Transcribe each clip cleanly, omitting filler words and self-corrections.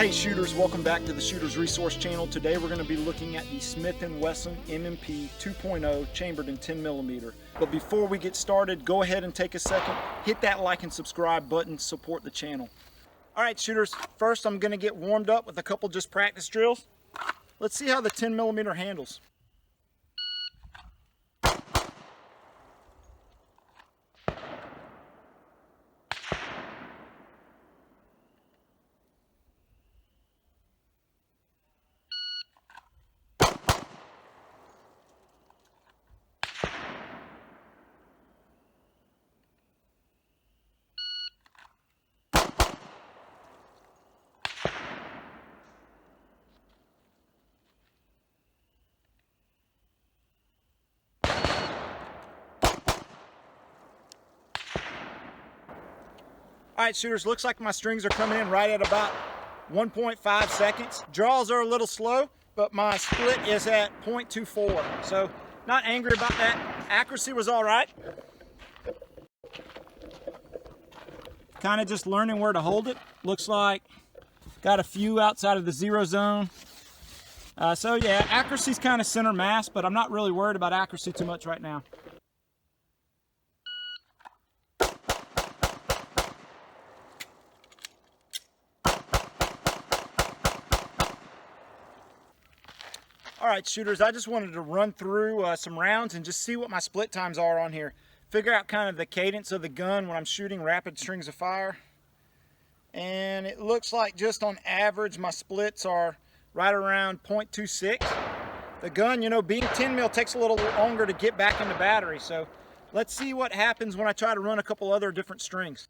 Hey shooters, welcome back to the Shooters Resource Channel. Today we're going to be looking at the Smith and Wesson M&P 2.0 chambered in 10mm. But before we get started, go ahead and take a second, hit that like and subscribe button, support the channel. Alright shooters, first I'm going to get warmed up with a couple just practice drills. Let's see how the 10mm handles. Alright shooters, looks like my strings are coming in right at about 1.5 seconds. Draws are a little slow, but my split is at 0.24. So not angry about that. Accuracy was alright. Kind of just learning where to hold it. Looks like got a few outside of the zero zone. So yeah, accuracy's kind of center mass, but I'm not really worried about accuracy too much right now. Alright shooters, I just wanted to run through some rounds and just see what my split times are on here. Figure out kind of the cadence of the gun when I'm shooting rapid strings of fire. And it looks like just on average my splits are right around 0.26. The gun, you know, being 10mm takes a little longer to get back into battery. So let's see what happens when I try to run a couple other different strings.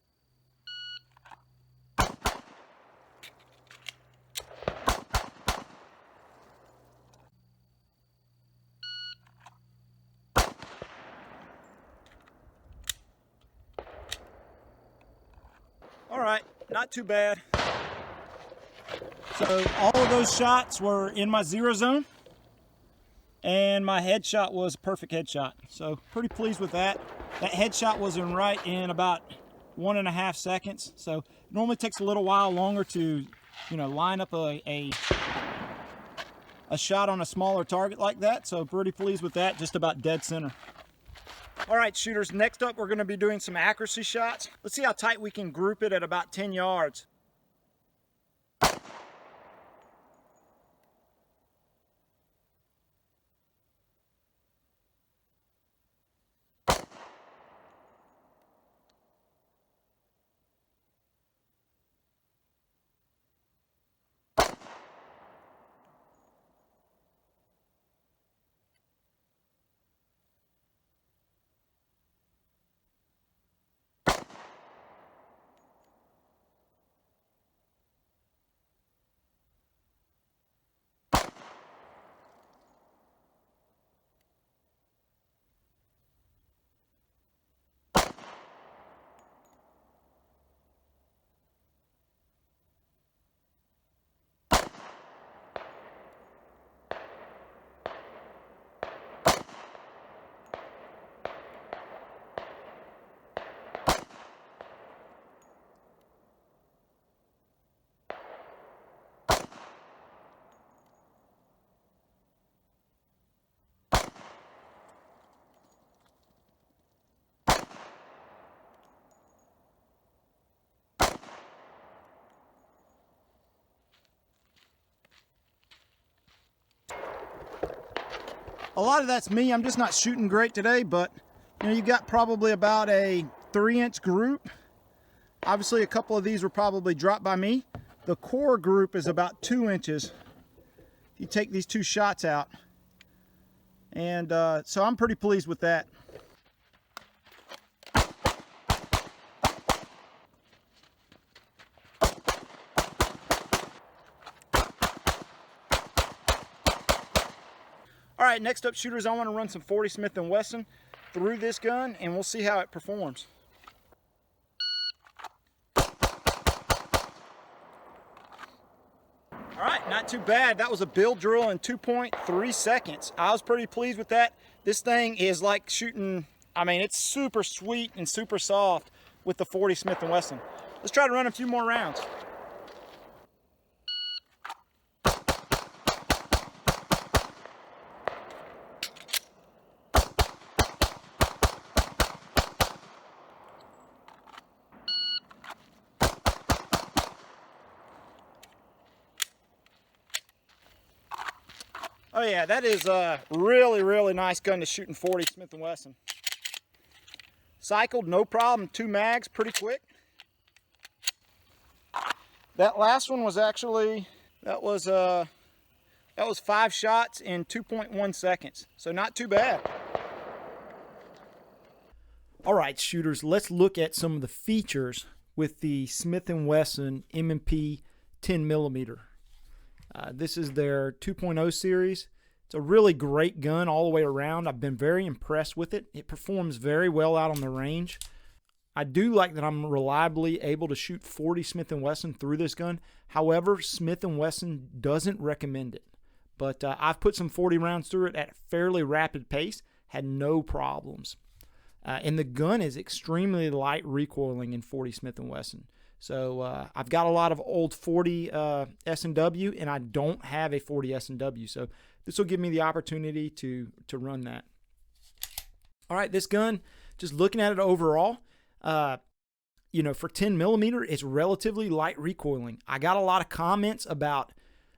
Alright, not too bad. So all of those shots were in my zero zone, and my headshot was a perfect headshot. So pretty pleased with that. That headshot was in about 1.5 seconds. So it normally takes a little while longer to, you know, line up a shot on a smaller target like that. So pretty pleased with that, just about dead center. Alright shooters, next up we're going to be doing some accuracy shots. Let's see how tight we can group it at about 10 yards. A lot of that's me. I'm just not shooting great today, but you know, you got probably about a 3-inch group. Obviously a couple of these were probably dropped by me. The core group is about 2 inches. If you take these two shots out. And so I'm pretty pleased with that. Alright, next up shooters, I want to run some 40 Smith and Wesson through this gun and we'll see how it performs. Alright, not too bad. That was a build drill in 2.3 seconds. I was pretty pleased with that. This thing is like shooting, I mean, it's super sweet and super soft with the 40 Smith and Wesson. Let's try to run a few more rounds. Oh yeah, that is a really nice gun to shoot in 40 Smith and Wesson. Cycled, no problem. 2 mags, pretty quick. That last one was actually, that was 5 shots in 2.1 seconds. So not too bad. All right, shooters, let's look at some of the features with the Smith and Wesson M&P 10mm. This is their 2.0 series. It's a really great gun all the way around. I've been very impressed with it. It performs very well out on the range. I do like that I'm reliably able to shoot 40 Smith and Wesson through this gun. However, Smith and Wesson doesn't recommend it. But I've put some 40 rounds through it at a fairly rapid pace, had no problems. And the gun is extremely light recoiling in 40 Smith and Wesson. So I've got a lot of old 40 S&W, and I don't have a 40 S&W. So this will give me the opportunity to run that. All right, this gun, just looking at it overall, you know, for 10mm, it's relatively light recoiling. I got a lot of comments about,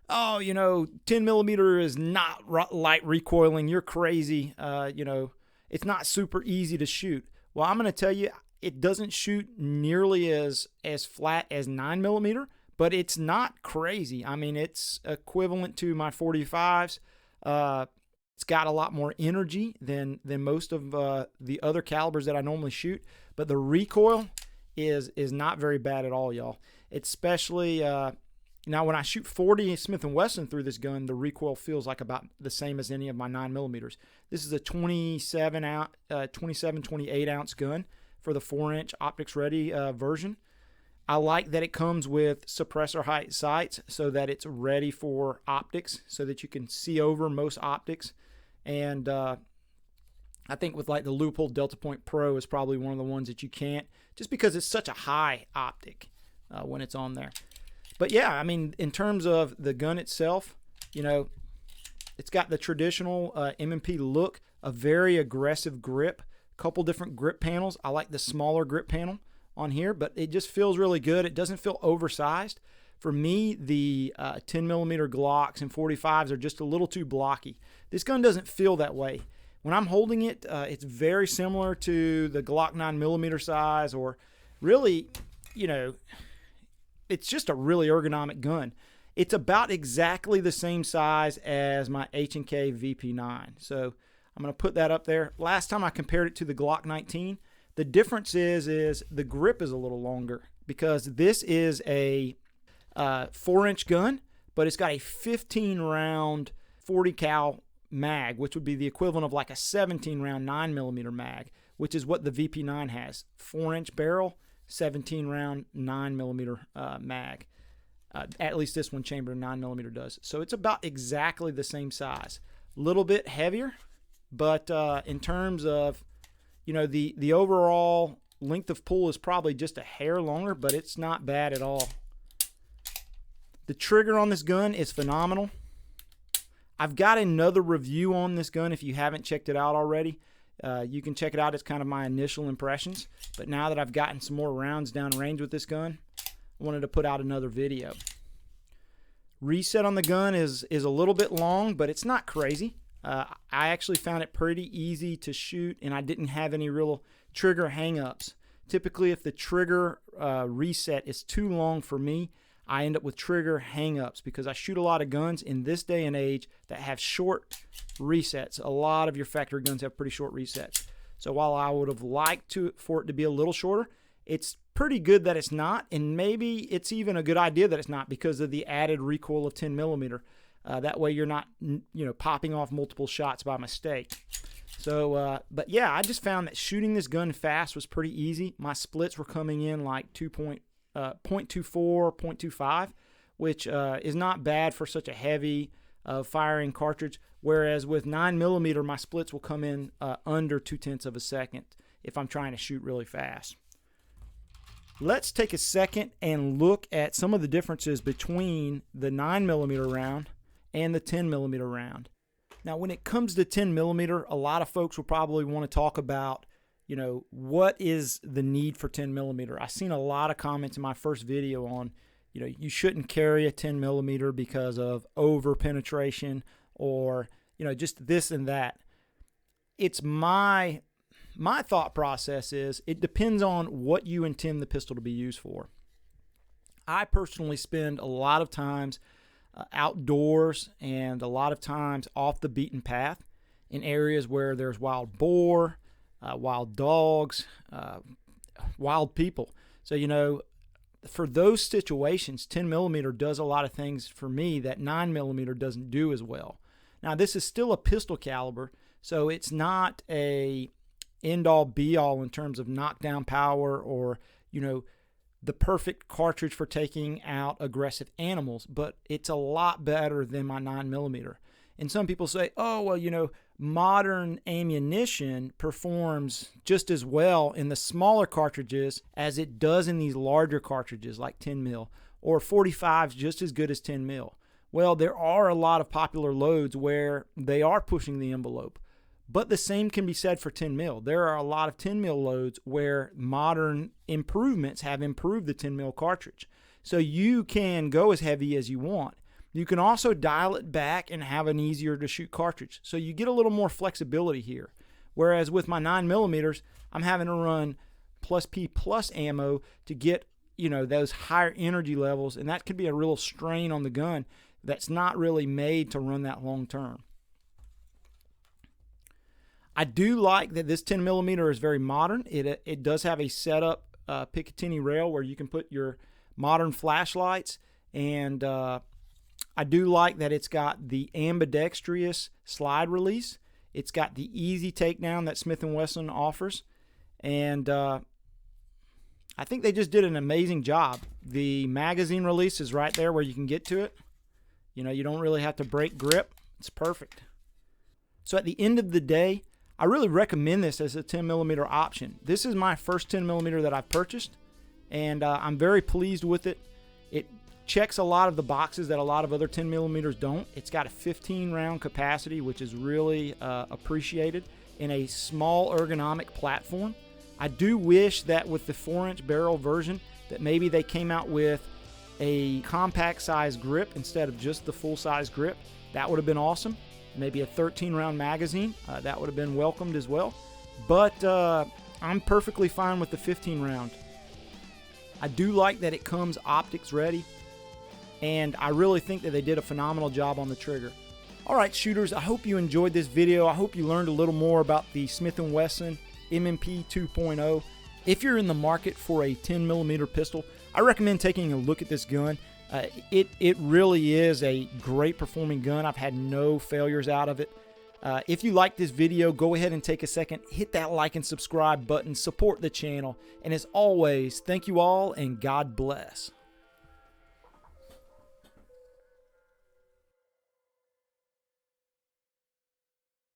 oh, you know, 10mm is not light recoiling. You're crazy. You know, it's not super easy to shoot. Well, I'm going to tell you, it doesn't shoot nearly as flat as 9mm, but it's not crazy. I mean, it's equivalent to my 45s. It's got a lot more energy than most of the other calibers that I normally shoot, but the recoil is not very bad at all, y'all. Especially now when I shoot 40 Smith and Wesson through this gun, the recoil feels like about the same as any of my 9mm. This is a 27, 28 ounce gun for the 4-inch optics ready version. I like that it comes with suppressor height sights so that it's ready for optics, so that you can see over most optics. And I think with like the Leupold Delta Point Pro is probably one of the ones that you can't, just because it's such a high optic when it's on there. But yeah, I mean, in terms of the gun itself, you know, it's got the traditional M&P look, a very aggressive grip, couple different grip panels. I like the smaller grip panel on here, but it just feels really good. It doesn't feel oversized. For me, the 10mm Glocks and 45s are just a little too blocky. This gun doesn't feel that way. When I'm holding it, it's very similar to the Glock 9mm size, or really, you know, it's just a really ergonomic gun. It's about exactly the same size as my H&K VP9. So I'm going to put that up there. Last time I compared it to the Glock 19, the difference is the grip is a little longer, because this is a 4-inch gun, but it's got a 15 round 40 cal mag, which would be the equivalent of like a 17 round 9mm mag, which is what the VP9 has. 4-inch barrel, 17 round 9mm mag. At least this one chambered 9mm does. So it's about exactly the same size. A little bit heavier, but in terms of, you know, the overall length of pull is probably just a hair longer, but it's not bad at all. The trigger on this gun is phenomenal. I've got another review on this gun if you haven't checked it out already. You can check it out. It's kind of my initial impressions. But now that I've gotten some more rounds down range with this gun, I wanted to put out another video. Reset on the gun is a little bit long, but it's not crazy. I actually found it pretty easy to shoot, and I didn't have any real trigger hang-ups. Typically, if the trigger reset is too long for me, I end up with trigger hang-ups, because I shoot a lot of guns in this day and age that have short resets. A lot of your factory guns have pretty short resets. So while I would have liked for it to be a little shorter, it's pretty good that it's not, and maybe it's even a good idea that it's not, because of the added recoil of 10mm. That way you're not, you know, popping off multiple shots by mistake. So, but yeah, I just found that shooting this gun fast was pretty easy. My splits were coming in like 0.24, 0.25, which is not bad for such a heavy firing cartridge. Whereas with 9mm, my splits will come in under 0.2 of a second if I'm trying to shoot really fast. Let's take a second and look at some of the differences between the 9mm round and the 10mm round. Now, when it comes to 10mm, a lot of folks will probably want to talk about, you know, what is the need for 10mm? I've seen a lot of comments in my first video on, you know, you shouldn't carry a 10mm because of over penetration, or, you know, just this and that. It's my thought process is it depends on what you intend the pistol to be used for. I personally spend a lot of times outdoors and a lot of times off the beaten path in areas where there's wild boar, wild dogs, wild people. So, you know, for those situations, 10 millimeter does a lot of things for me that 9 millimeter doesn't do as well. Now, this is still a pistol caliber, so it's not a end-all be-all in terms of knockdown power or, you know, the perfect cartridge for taking out aggressive animals, but it's a lot better than my 9 millimeter. And some people say, oh, well, you know, modern ammunition performs just as well in the smaller cartridges as it does in these larger cartridges like 10 mil, or 45's just as good as 10 mil. Well, there are a lot of popular loads where they are pushing the envelope, but the same can be said for 10 mil. There are a lot of 10 mil loads where modern improvements have improved the 10 mil cartridge. So you can go as heavy as you want. You can also dial it back and have an easier to shoot cartridge. So you get a little more flexibility here. Whereas with my 9 millimeters, I'm having to run plus P plus ammo to get, you know, those higher energy levels, and that could be a real strain on the gun that's not really made to run that long term. I do like that this 10 millimeter is very modern. It does have a setup Picatinny rail where you can put your modern flashlights, and I do like that it's got the ambidextrous slide release. It's got the easy takedown that Smith and Wesson offers, and I think they just did an amazing job. The magazine release is right there where you can get to it. You know, you don't really have to break grip. It's perfect. So at the end of the day, I really recommend this as a 10 millimeter option. This is my first 10 millimeter that I've purchased, and I'm very pleased with it. It checks a lot of the boxes that a lot of other 10 millimeters don't. It's got a 15 round capacity, which is really appreciated in a small ergonomic platform. I do wish that with the 4-inch barrel version that maybe they came out with a compact size grip instead of just the full size grip. That would have been awesome. Maybe a 13 round magazine, that would have been welcomed as well. But I'm perfectly fine with the 15 round. I do like that it comes optics ready, and I really think that they did a phenomenal job on the trigger. All right, shooters, I hope you enjoyed this video. I hope you learned a little more about the Smith and Wesson M&P 2.0. If you're in the market for a 10 millimeter pistol, I recommend taking a look at this gun. It really is a great performing gun. I've had no failures out of it. If you like this video, go ahead and take a second, hit that like and subscribe button, support the channel. And as always, thank you all and God bless.